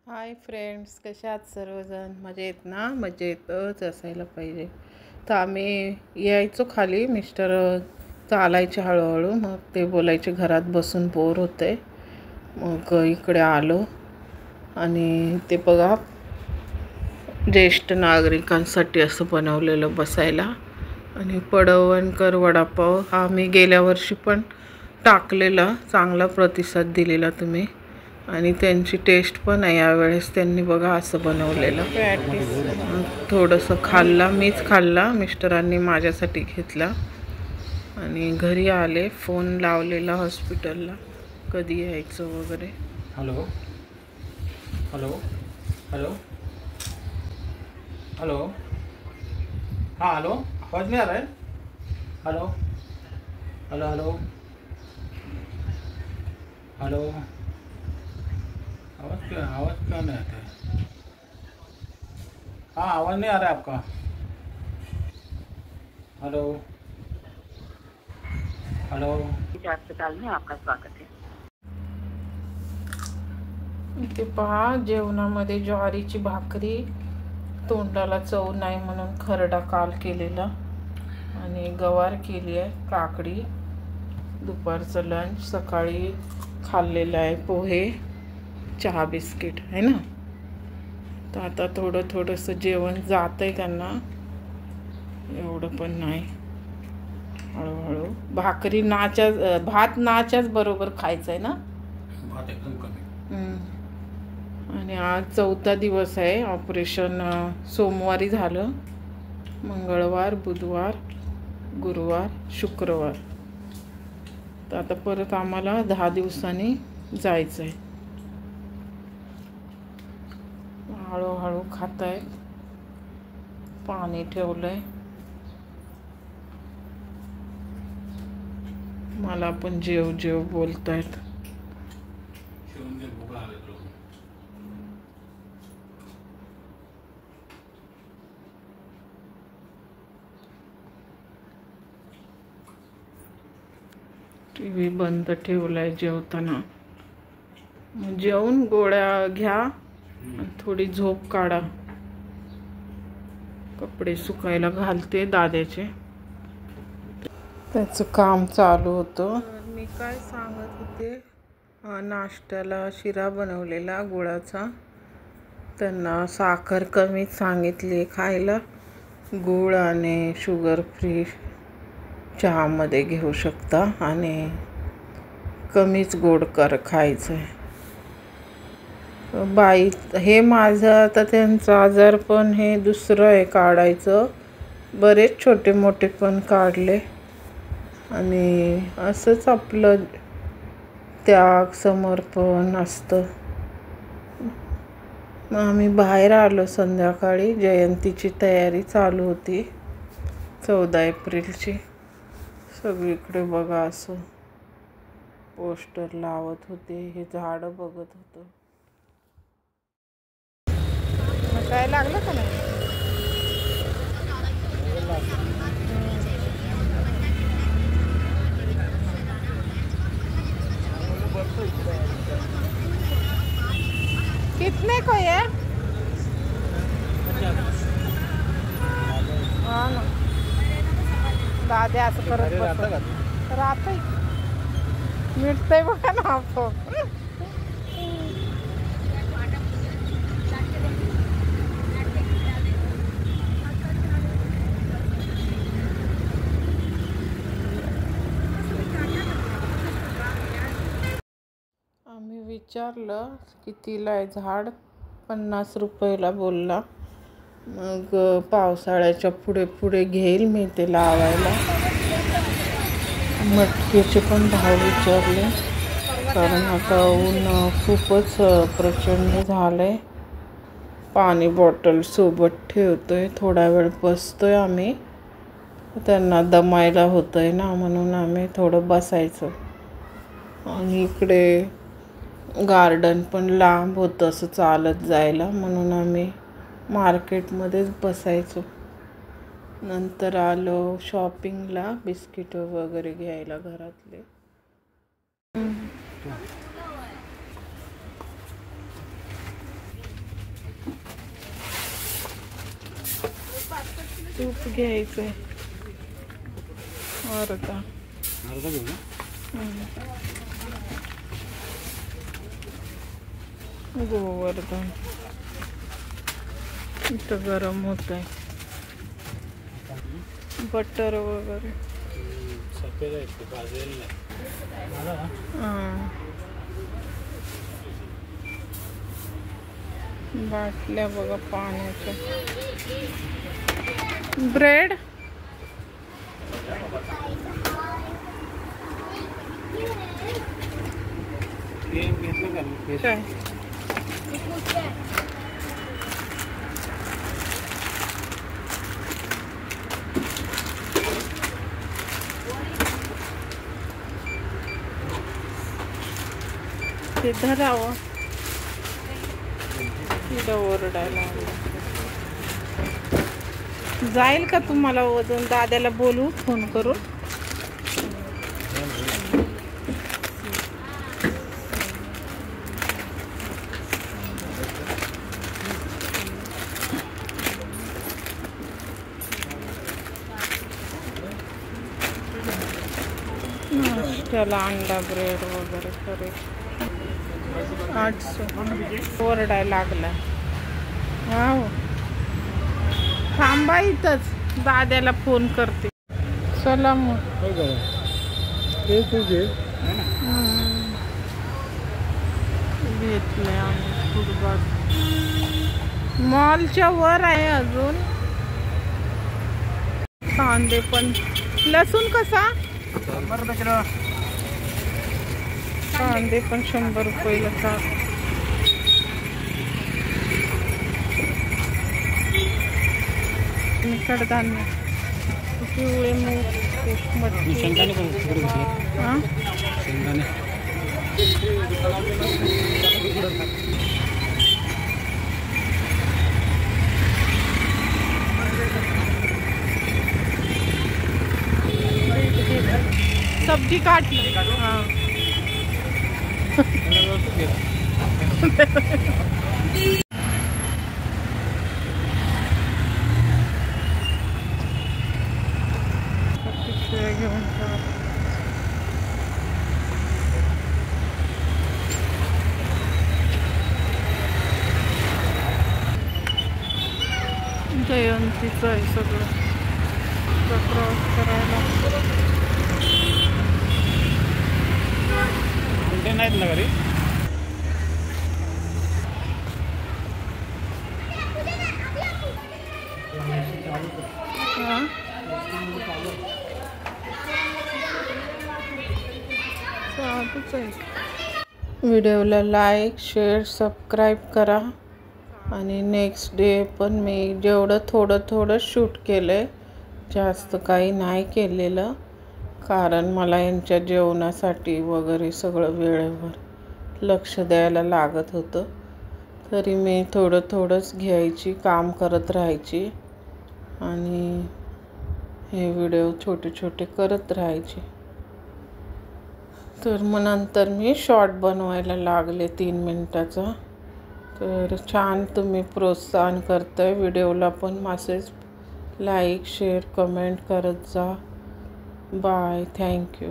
Hi friends, कसे आहात सर्वजण? मजेत ना? मजेतच असायला पाहिजे. तर आम्ही यायचो खाली, मिस्टर चालायचे हळूहळू, मग ते बोलायचे घरात बसून बोर होते. मग इकडे आलो आणि ते बघा ज्येष्ठ नागरिकांसाठी असं बनवलेलं बसायला. आणि पडवणकर वडापाव हा मी गेल्या वर्षी पण टाकलेला, चांगला प्रतिसाद दिलेला तुम्ही. आणि त्यांची टेस्ट पण आहे यावेळेस. त्यांनी बघा असं बनवलेलं पॅटीस. थोडंसं खाल्ला, मीच खाल्ला, मिस्टरांनी माझ्यासाठी घेतला. आणि घरी आले, फोन लावलेला हॉस्पिटलला कधी यायचं वगैरे. हेलो हेलो हेलो हेलो, हाँ हेलो, आवाज़ नहीं आ रहा है? हेलो हेलो हेलो हेलो, आवाज़ क्यों नहीं आता है? हाँ, आवाज़ नहीं आ रहा है आपका? हेलो हेलो, अस्पताल में आपका स्वागत है. इथे पहा, जेवणामध्ये ज्वारीची भाकरी, तोंडाला चव नाही म्हणून खरडा काल केलेला, आणि गवार केली आहे, काकडी, दुपारचं लंच, सकाळी खाल्लेलं आहे पोहे, चहा बिस्किट आहे ना. तर आता थोडंसं जेवण जात आहे त्यांना, एवढं पण नाही, हळूहळू. भाकरी भात नाच्याच बरोबर खायचं आहे ना. भात एकदम कमी. आणि आज 4था दिवस आहे. ऑपरेशन सोमवारी झालं, मंगळवार, बुधवार, गुरुवार, शुक्रवार. तर आता परत आम्हाला 10 दिवसांनी जायचं आहे. हळूहळू खात आहेत, पाणी ठेवलंय. मला पण जेव बोलतायत. टीव्ही बंद ठेवलाय जेवताना. मग जेवून गोळ्या घ्या आणि थोडी झोप काढा. कपडे सुकायला घालते दाद्याचे, त्याचं काम चालू होतं. मी काय सांगत होते, नाश्त्याला शिरा बनवलेला गुळाचा. त्यांना साखर कमीच सांगितली खायला. गूळ आणि शुगर फ्री चहामध्ये घेऊ शकता, आणि कमीच गोड खायचं आहे. बाई, हे माझं आता त्यांचं आजार पण हे दुसरं आहे काढायचं. बरेच छोटे मोठे पण काढले, आणि असंच आपलं त्याग समर्पण असतं. मग आम्ही बाहेर आलो संध्याकाळी. जयंतीची तयारी चालू होती 14 एप्रिलची. सगळीकडे बघा असं पोस्टर लावत होते, हे झाडं बघत होतं. काय लागलं का नाही? कितने को है? हाँ ना, दादे असं करत राहतंय, मिळतंय बघा ना आपण. आम्ही विचारलं कितीला आहे झाड, 50 रुपयाला बोलला. मग पावसाळ्याच्या पुढे घेईल मी ते लावायला. मटकीचे पण भाव विचारले, कारण आता ऊन खूपच प्रचंड झालंय. पाणी बॉटल सोबत ठेवतोय, थोडा वेळ बसतोय आम्ही. त्यांना दमायला होतंय ना, म्हणून आम्ही थोडं बसायचं. आणि इकडे गार्डन पण लांब होतं असं चालत जायला, म्हणून आम्ही मार्केटमध्येच बसायचो. नंतर आलो शॉपिंगला, बिस्किट वगैरे घ्यायला घरातले. तूप घ्यायचंय अर्धा. गोवर्धन इथं गरम होत आहे. बटर वगैरे सफेद आहे ते भाजलेलं बाटल्या बघा पाण्याच्या. ब्रेड घेतलं का काय ते धरावं. तिला ओरडायला लागलं. जाईल का तुम्हाला वजन? दादाला बोलू फोन करून. नाश्त्याला अंडा ब्रेड वगैरे करेल. 800 ओरडायला लागला. हो थांबा इथंच, दाद्याला फोन करते. चला मग. घेतलंय आम्ही फुटबॉल. मॉलच्या वर आहे अजून. कांदे पण. लसूण कसा? कांदे पण 100 रुपयाला का. कडधान्य पिवळे मूग मटकी. शेंगदाणे पण शेंगदाणे सब्जी काटली. हाँ जयंतीचं आहे सगळं. क्रॉस करायला नाहीत ना घरी. व्हिडिओला लाईक शेअर सबस्क्राईब करा. आणि नेक्स्ट डे पण मी जेवढं थोडं शूट केलं आहे, जास्त काही नाही केलेलं, कारण मला यांच्या जेवणासाठी वगैरे सगळं वेळेवर लक्ष द्यायला लागत होतं. तरी मी थोडंच घ्यायची, काम करत राहायची आणि हे व्हिडिओ छोटे करत राहायचे. तर मग नंतर मी शॉर्ट बनवायला लागले 3 मिनिटाचा. तर छान तुम्ही प्रोत्साहन करताय. व्हिडिओला पण असेच लाईक शेअर कमेंट करत जा. बाय. थँक्यू.